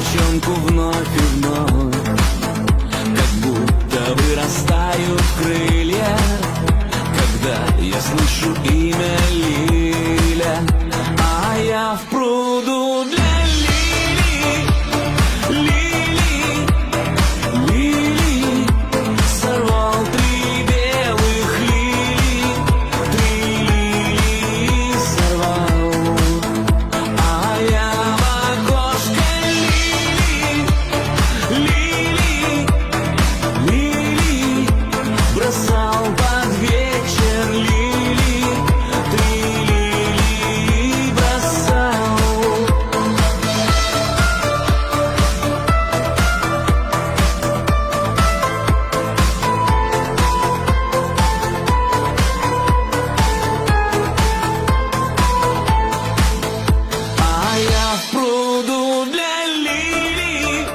девчонку вновь и вновь, как будто вырастают крылья, когда я слышу имя Лиля. А я в пруду для лилий, лилий, лилий, сорвал 3 белых лилии, 3 лилии сорвал. А я в окошко лилий, лилий, лилий бросал под вечер лилии, 3 лилии бросал. А я в пруду для лилий,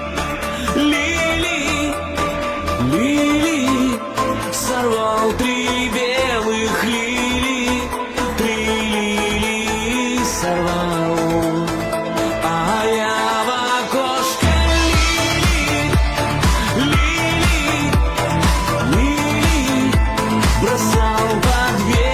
лилий, лилий сорвал 3 белых лилии, 3 лилии сорвал. А я в окошко лилий, лилий, лилий бросал под вечер.